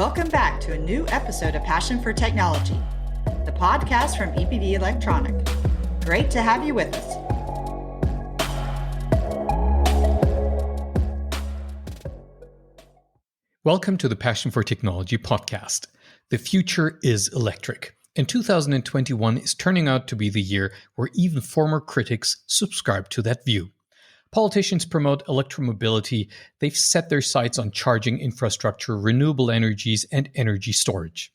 Welcome back to a new episode of Passion for Technology, the podcast from EPD Electronic. Great to have you with us. Welcome to the Passion for Technology podcast. The future is electric, and 2021 is turning out to be the year where even former critics subscribe to that view. Politicians promote electromobility. They've set their sights on charging infrastructure, renewable energies, and energy storage.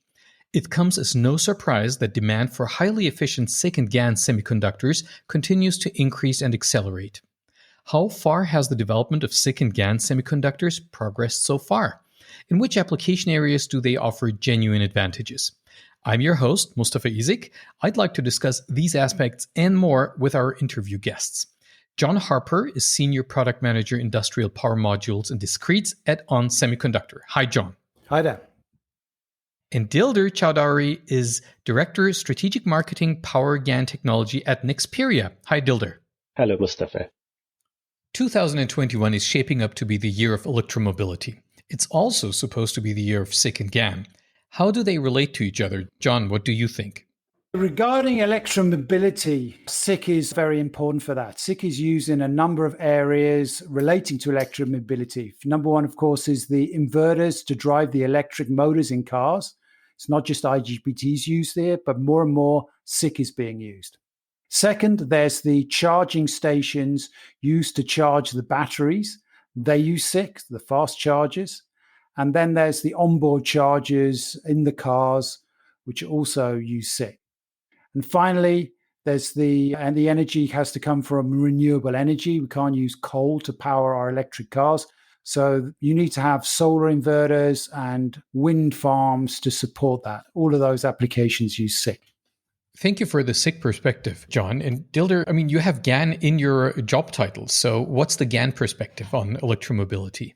It comes as no surprise that demand for highly efficient SiC and GaN semiconductors continues to increase and accelerate. How far has the development of SiC and GaN semiconductors progressed so far? In which application areas do they offer genuine advantages? I'm your host, Mustafa Isik. I'd like to discuss these aspects and more with our interview guests. Jon Harper is Senior Product Manager, Industrial Power Modules and Discretes at ON Semiconductor. Hi, Jon. Hi there. And Dilder Chowdhury is Director, Strategic Marketing, Power GaN Technology at Nexperia. Hi, Dilder. Hello, Mustafa. 2021 is shaping up to be the year of electromobility. It's also supposed to be the year of SiC and GaN. How do they relate to each other? Jon, what do you think? Regarding electromobility, SiC is very important for that. SiC is used in a number of areas relating to electromobility. Number one, of course, is the inverters to drive the electric motors in cars. It's not just IGBTs used there, but more and more SiC is being used. Second, there's the charging stations used to charge the batteries. They use SiC, the fast chargers. And then there's the onboard chargers in the cars, which also use SiC. And finally, there's the energy has to come from renewable energy. We can't use coal to power our electric cars. So you need to have solar inverters and wind farms to support that. All of those applications use SiC. Thank you for the SiC perspective, Jon. And Dilder, you have GaN in your job title. So what's the GaN perspective on electromobility?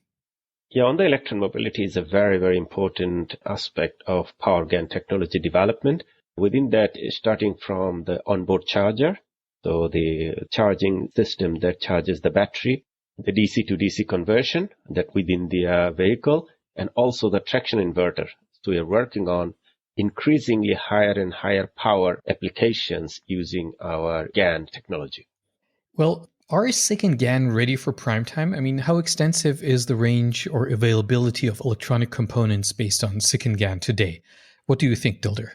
Yeah, on the electromobility is a very, very important aspect of power GaN technology development. Within that, starting from the onboard charger, so the charging system that charges the battery, the DC to DC conversion that within the vehicle, and also the traction inverter. So we are working on increasingly higher and higher power applications using our GaN technology. Well, are SiC and GaN ready for prime time? How extensive is the range or availability of electronic components based on SiC and GaN today? What do you think, Dilder?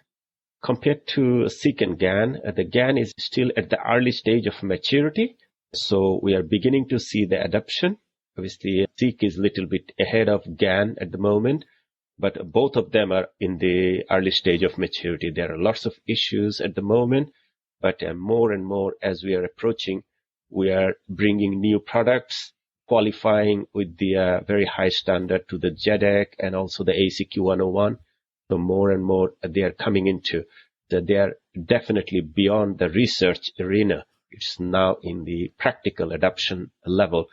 Compared to SiC and GaN, the GaN is still at the early stage of maturity. So we are beginning to see the adoption. Obviously, SiC is a little bit ahead of GaN at the moment, but both of them are in the early stage of maturity. There are lots of issues at the moment, but more and more as we are approaching, we are bringing new products, qualifying with the very high standard to the JEDEC and also the ACQ 101. So more and more they are coming into that they are definitely beyond the research arena. It's now in the practical adoption level.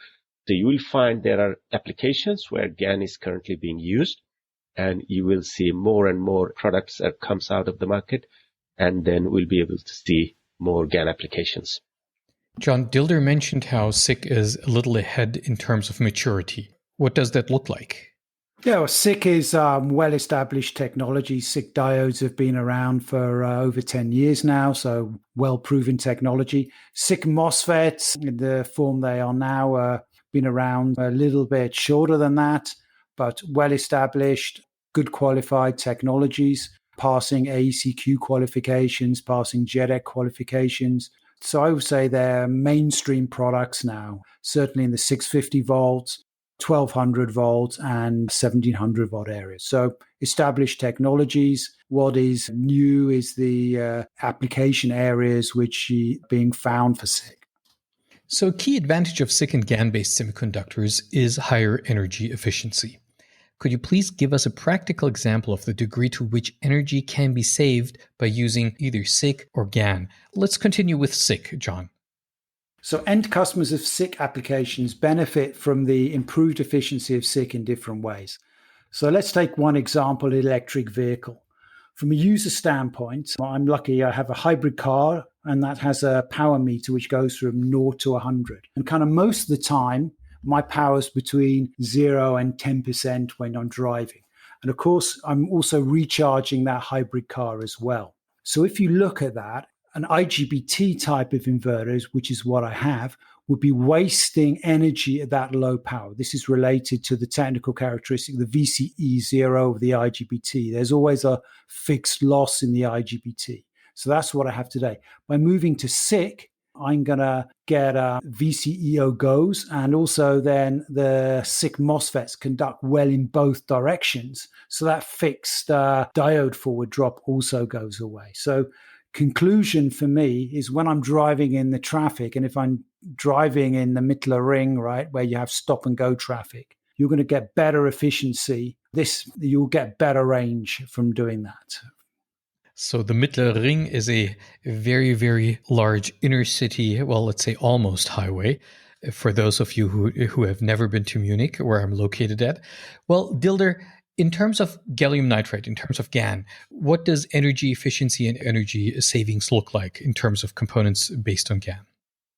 So you will find there are applications where GaN is currently being used, and you will see more and more products that comes out of the market, and then we'll be able to see more GaN applications. Jon, Dilder mentioned how SiC is a little ahead in terms of maturity. What does that look like? Yeah, well, SiC is well-established technology. SiC diodes have been around for over 10 years now, so well-proven technology. SiC MOSFETs, in the form they are now, been around a little bit shorter than that, but well-established, good qualified technologies, passing AEC-Q qualifications, passing JEDEC qualifications. So I would say they're mainstream products now, certainly in the 650 volts, 1200 volts and 1700 volt areas. So established technologies. What is new is the application areas which are being found for SiC. So a key advantage of SiC and GaN-based semiconductors is higher energy efficiency. Could you please give us a practical example of the degree to which energy can be saved by using either SiC or GaN? Let's continue with SiC, Jon. So end customers of SiC applications benefit from the improved efficiency of SiC in different ways. So let's take one example, electric vehicle. From a user standpoint, I'm lucky I have a hybrid car and that has a power meter which goes from 0 to 100. And kind of most of the time, my power is between 0 and 10% when I'm driving. And of course, I'm also recharging that hybrid car as well. So if you look at that, an IGBT type of inverters, which is what I have, would be wasting energy at that low power. This is related to the technical characteristic, the VCE0 of the IGBT. There's always a fixed loss in the IGBT. So that's what I have today. By moving to SiC, I'm going to get VCEO goes, and also then the SiC MOSFETs conduct well in both directions. So that fixed diode forward drop also goes away. So conclusion for me is when I'm driving in the traffic, and if I'm driving in the Mittler ring, right, where you have stop and go traffic, you're going to get better efficiency. You'll get better range from doing that. So the Mittler Ring is a very, very large inner city, well, let's say almost highway, for those of you who have never been to Munich, where I'm located at. Well, Dilder, in terms of gallium nitride, in terms of GaN, what does energy efficiency and energy savings look like in terms of components based on GaN?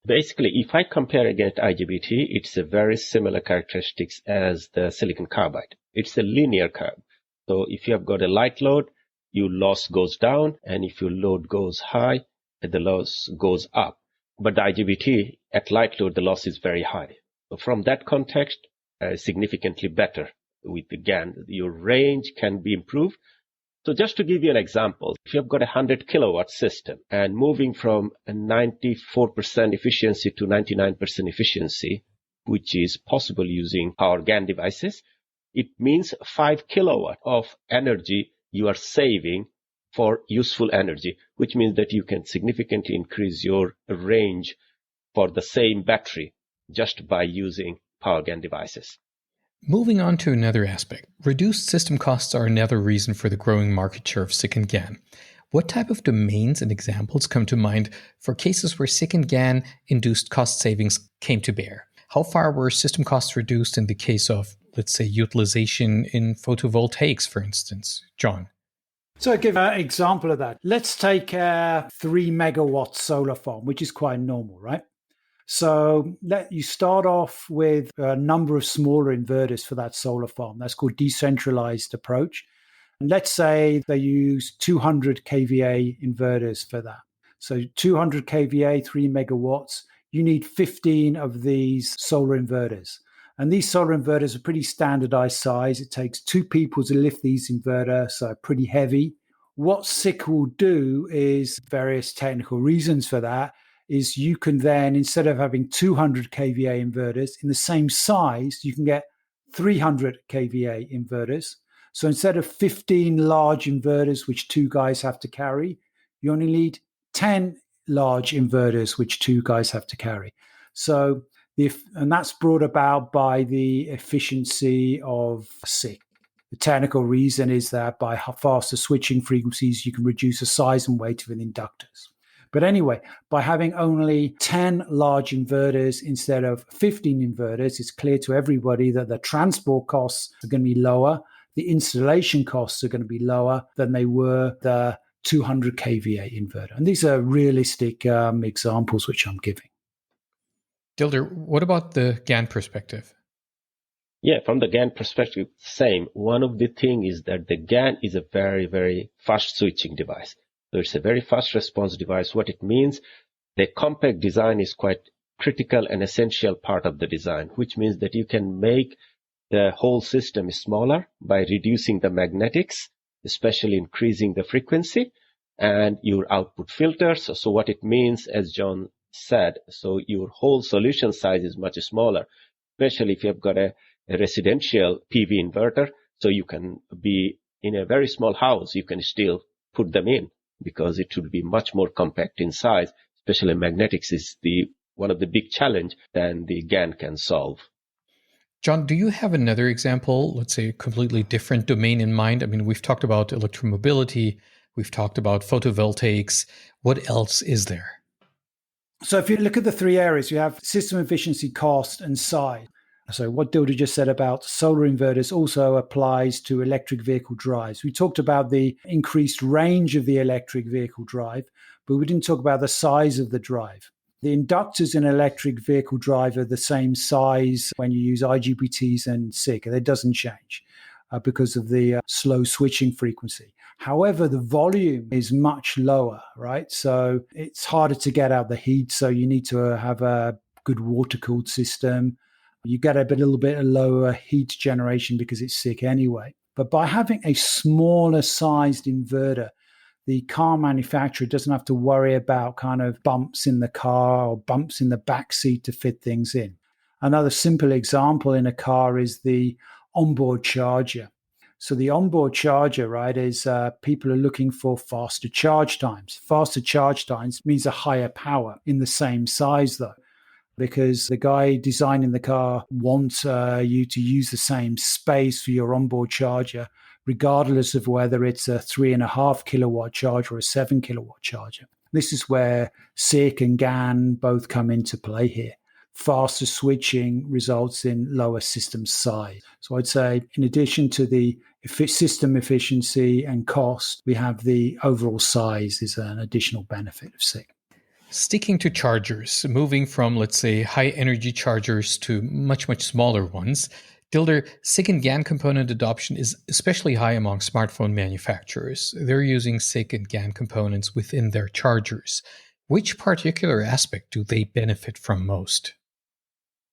Basically, if I compare against IGBT, it's a very similar characteristics as the silicon carbide. It's a linear curve. So if you have got a light load, your loss goes down, and if your load goes high, the loss goes up. But the IGBT, at light load, the loss is very high. So from that context, significantly better with the GaN. Your range can be improved. So just to give you an example, if you've got a 100 kilowatt system and moving from a 94% efficiency to 99% efficiency, which is possible using our GaN devices, it means 5 kilowatt of energy you are saving for useful energy, which means that you can significantly increase your range for the same battery just by using power GaN devices. Moving on to another aspect, reduced system costs are another reason for the growing market share of SiC and GaN. What type of domains and examples come to mind for cases where SiC and GaN induced cost savings came to bear? How far were system costs reduced in the case of, let's say, utilization in photovoltaics, for instance? Jon. So I'll give an example of that. Let's take a 3 megawatt solar farm, which is quite normal, right? So you start off with a number of smaller inverters for that solar farm. That's called decentralized approach. And let's say they use 200 kVA inverters for that. So 200 kVA, 3 megawatts, you need 15 of these solar inverters. And these solar inverters are pretty standardized size. It takes 2 people to lift these inverters, so pretty heavy. What SiC will do is, various technical reasons for that, is you can then, instead of having 200 kVA inverters in the same size, you can get 300 kVA inverters. So instead of 15 large inverters, which 2 guys have to carry, you only need 10 large inverters, which 2 guys have to carry. So and that's brought about by the efficiency of SiC. The technical reason is that by faster switching frequencies, you can reduce the size and weight of an inductors. But anyway, by having only 10 large inverters instead of 15 inverters, it's clear to everybody that the transport costs are going to be lower. The installation costs are going to be lower than they were the 200 kVA inverter. And these are realistic examples which I'm giving. Dilder, what about the GaN perspective? Yeah, from the GaN perspective, same. One of the things is that the GaN is a very, very fast switching device. So it's a very fast response device. What it means, the compact design is quite critical and essential part of the design, which means that you can make the whole system smaller by reducing the magnetics, especially increasing the frequency and your output filters. So what it means, as Jon said, so your whole solution size is much smaller, especially if you've got a residential PV inverter. So you can be in a very small house, you can still put them in because it will be much more compact in size, especially magnetics is one of the big challenge than the GaN can solve. Jon, do you have another example, let's say a completely different domain in mind? I mean, we've talked about electromobility, we've talked about photovoltaics. What else is there? So if you look at the 3 areas, you have system efficiency, cost, and size. So what Dilder just said about solar inverters also applies to electric vehicle drives. We talked about the increased range of the electric vehicle drive, but we didn't talk about the size of the drive. The inductors in an electric vehicle drive are the same size when you use IGBTs and SiC, and it doesn't change. because of the slow switching frequency. However, the volume is much lower, right? So it's harder to get out the heat. So you need to have a good water-cooled system. You get a little bit lower heat generation because it's SiC anyway. But by having a smaller sized inverter, the car manufacturer doesn't have to worry about kind of bumps in the car or bumps in the back seat to fit things in. Another simple example in a car is the onboard charger. So the onboard charger, right, is people are looking for faster charge times. Faster charge times means a higher power in the same size, though, because the guy designing the car wants you to use the same space for your onboard charger, regardless of whether it's a 3.5 kilowatt charger or a 7 kilowatt charger. This is where SiC and GaN both come into play here. Faster switching results in lower system size. So I'd say in addition to the system efficiency and cost, we have the overall size is an additional benefit of SiC. Sticking to chargers, moving from, let's say, high energy chargers to much, much smaller ones, Dilder, SiC and GaN component adoption is especially high among smartphone manufacturers. They're using SiC and GaN components within their chargers. Which particular aspect do they benefit from most?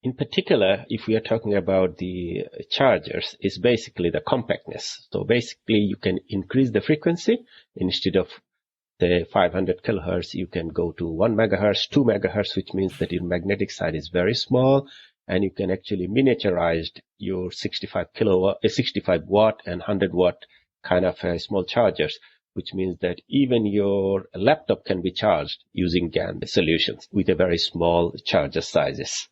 In particular, if we are talking about the chargers, it's basically the compactness. So basically, you can increase the frequency. Instead of the 500 kilohertz, you can go to 1 megahertz, 2 megahertz, which means that your magnetic side is very small, and you can actually miniaturize your 65 watt and 100 watt kind of small chargers, which means that even your laptop can be charged using GaN solutions with a very small charger sizes,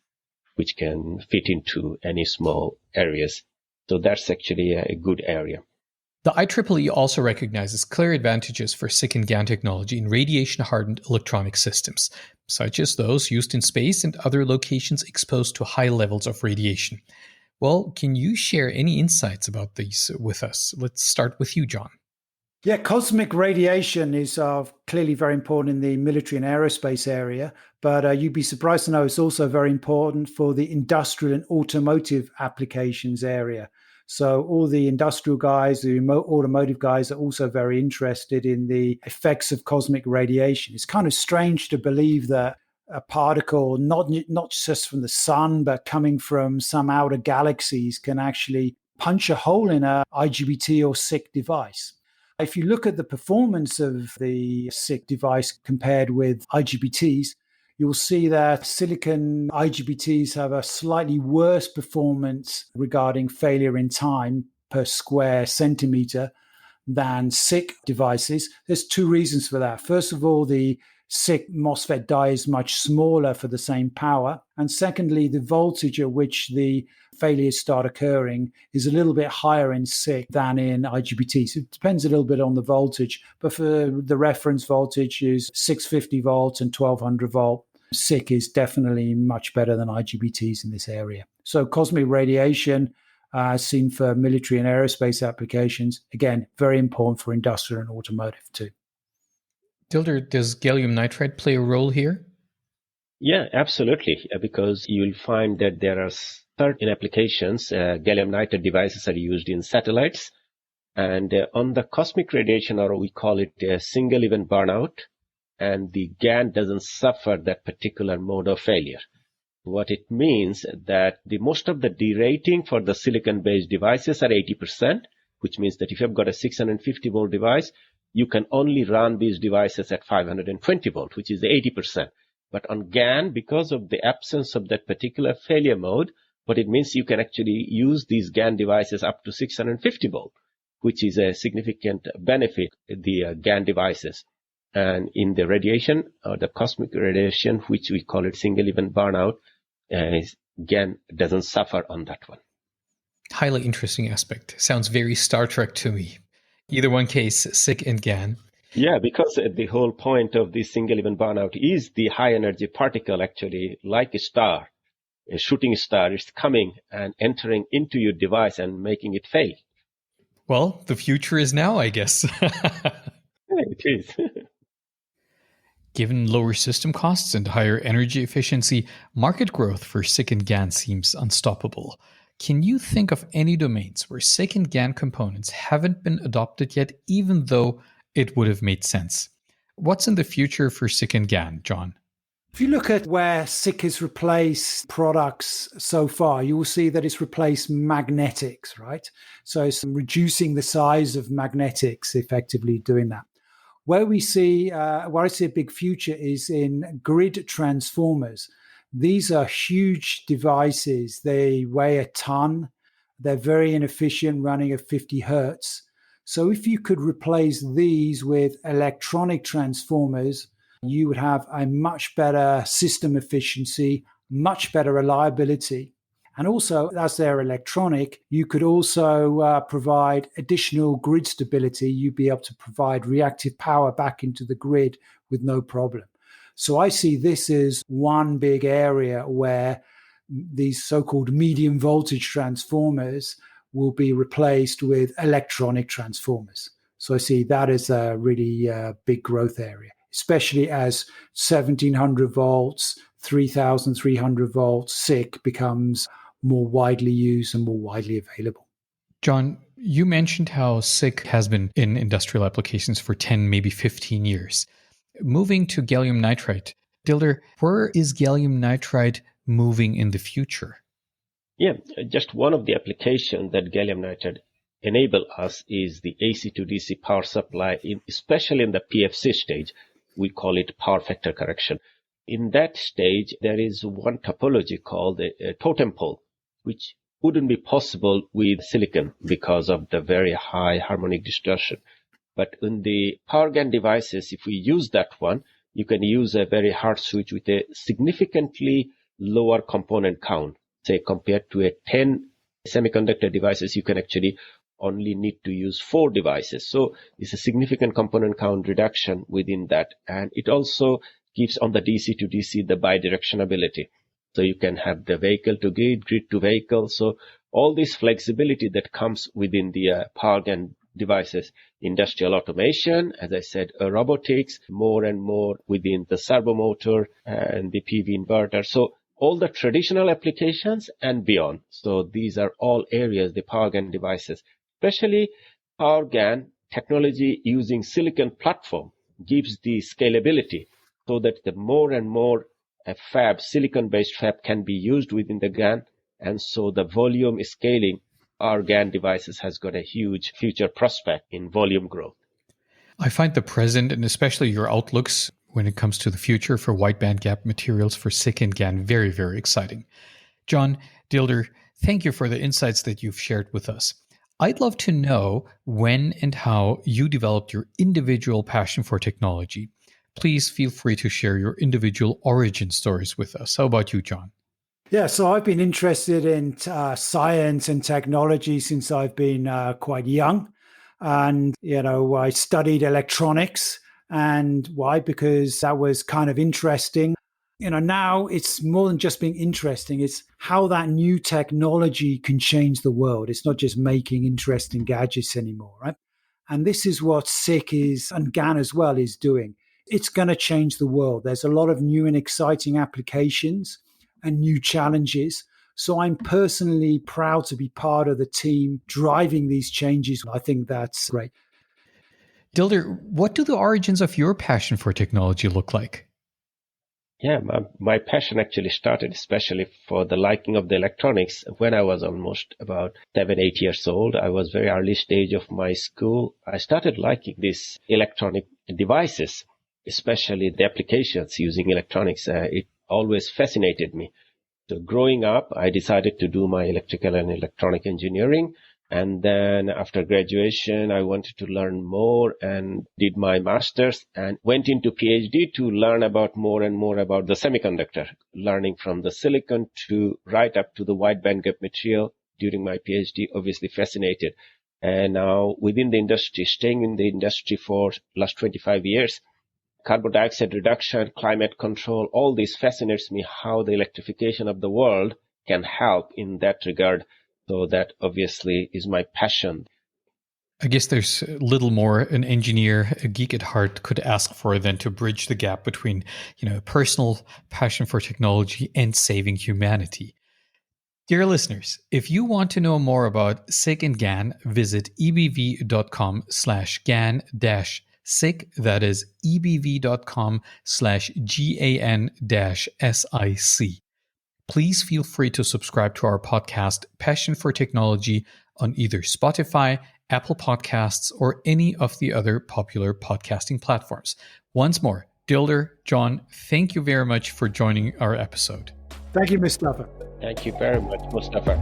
which can fit into any small areas. So that's actually a good area. The IEEE also recognizes clear advantages for SiC and GaN technology in radiation-hardened electronic systems, such as those used in space and other locations exposed to high levels of radiation. Well, can you share any insights about these with us? Let's start with you, Jon. Yeah, cosmic radiation is clearly very important in the military and aerospace area, but you'd be surprised to know it's also very important for the industrial and automotive applications area. So all the industrial guys, the automotive guys are also very interested in the effects of cosmic radiation. It's kind of strange to believe that a particle, not just from the sun, but coming from some outer galaxies, can actually punch a hole in a IGBT or SiC device. If you look at the performance of the SiC device compared with IGBTs, you'll see that silicon IGBTs have a slightly worse performance regarding failure in time per square centimeter than SiC devices. There's two reasons for that. First of all, the SiC MOSFET die is much smaller for the same power. And secondly, the voltage at which the failures start occurring is a little bit higher in SiC than in IGBTs. It depends a little bit on the voltage, but for the reference voltage is 650 volts and 1200 volt. SiC is definitely much better than IGBTs in this area. So cosmic radiation, seen for military and aerospace applications, again, very important for industrial and automotive too. Dilder, does gallium nitride play a role here? Yeah, absolutely, because you'll find that there are certain applications, gallium nitride devices are used in satellites, and on the cosmic radiation, or we call it single event burnout, and the GaN doesn't suffer that particular mode of failure. What it means that most of the derating for the silicon-based devices are 80%, which means that if you've got a 650 volt device, you can only run these devices at 520 volt, which is 80%. But on GaN, because of the absence of that particular failure mode, what it means you can actually use these GaN devices up to 650 volt, which is a significant benefit, the GaN devices. And in the radiation, the cosmic radiation, which we call it single event burnout, GaN doesn't suffer on that one. Highly interesting aspect. Sounds very Star Trek to me. Either one case, SiC and GaN. Yeah, because the whole point of this single event burnout is the high energy particle, actually like a star, a shooting star, is coming and entering into your device and making it fail. Well, the future is now, I guess. Yeah, it is. Given lower system costs and higher energy efficiency, market growth for SiC and GaN seems unstoppable. Can you think of any domains where SiC and GaN components haven't been adopted yet, even though it would have made sense? What's in the future for SiC and GaN, Jon? If you look at where SiC has replaced products so far, you will see that it's replaced magnetics, right? So it's reducing the size of magnetics, effectively doing that. Where I see a big future is in grid transformers. These are huge devices. They weigh a ton. They're very inefficient, running at 50 hertz. So if you could replace these with electronic transformers, you would have a much better system efficiency, much better reliability. And also, as they're electronic, you could also provide additional grid stability. You'd be able to provide reactive power back into the grid with no problem. So I see this as one big area where these so-called medium voltage transformers will be replaced with electronic transformers. So I see that as a really big growth area, especially as 1700 volts, 3300 volts SiC becomes more widely used and more widely available. Jon, you mentioned how SiC has been in industrial applications for 10, maybe 15 years. Moving to gallium nitride, Dilder, where is gallium nitride moving in the future? Yeah, just one of the applications that gallium nitride enable us is the AC to DC power supply, especially in the PFC stage. We call it power factor correction. In that stage, there is one topology called a totem pole, which wouldn't be possible with silicon because of the very high harmonic distortion. But in the power GaN devices, if we use that one, you can use a very hard switch with a significantly lower component count. Say compared to a 10 semiconductor devices, you can actually only need to use 4 devices. So it's a significant component count reduction within that. And it also gives on the DC to DC the bidirectionality. So you can have the vehicle to grid, grid to vehicle. So all this flexibility that comes within the power GaN devices, industrial automation, as I said, robotics, more and more within the servo motor and the PV inverter. So all the traditional applications and beyond. So these are all areas, the power GaN devices, especially power GaN technology using silicon platform gives the scalability so that the more and more silicon-based fab can be used within the GaN. And so the volume scaling, our GaN devices has got a huge future prospect in volume growth. I find the present and especially your outlooks when it comes to the future for wide-bandgap materials for SiC and GaN very, very exciting. Jon, Dilder, thank you for the insights that you've shared with us. I'd love to know when and how you developed your individual passion for technology. Please feel free to share your individual origin stories with us. How about you, Jon? Yeah, so I've been interested in science and technology since I've been quite young. And, I studied electronics. And why? Because that was kind of interesting. Now it's more than just being interesting. It's how that new technology can change the world. It's not just making interesting gadgets anymore, right? And this is what SiC is, and GaN as well, is doing. It's going to change the world. There's a lot of new and exciting applications and new challenges. So I'm personally proud to be part of the team driving these changes. I think that's great. Dilder, what do the origins of your passion for technology look like? Yeah, my passion actually started especially for the liking of the electronics when I was almost about 7, 8 years old. I was very early stage of my school. I started liking these electronic devices, especially the applications using electronics. It always fascinated me. So growing up, I decided to do my electrical and electronic engineering. And then after graduation, I wanted to learn more and did my master's and went into PhD to learn about more and more about the semiconductor, learning from the silicon to right up to the wide-bandgap material during my PhD, obviously fascinated. And now within the industry, staying in the industry for last 25 years, carbon dioxide reduction, climate control, all this fascinates me how the electrification of the world can help in that regard. So that obviously is my passion. I guess there's little more an engineer, a geek at heart could ask for than to bridge the gap between, personal passion for technology and saving humanity. Dear listeners, if you want to know more about SiC and GaN, visit ebv.com/GaN-SiC. That is ebv.com/GAN-SiC. Please feel free to subscribe to our podcast, Passion for Technology, on either Spotify, Apple Podcasts, or any of the other popular podcasting platforms. Once more, Dilder, Jon, thank you very much for joining our episode. Thank you, Mustafa. Thank you very much, Mustafa.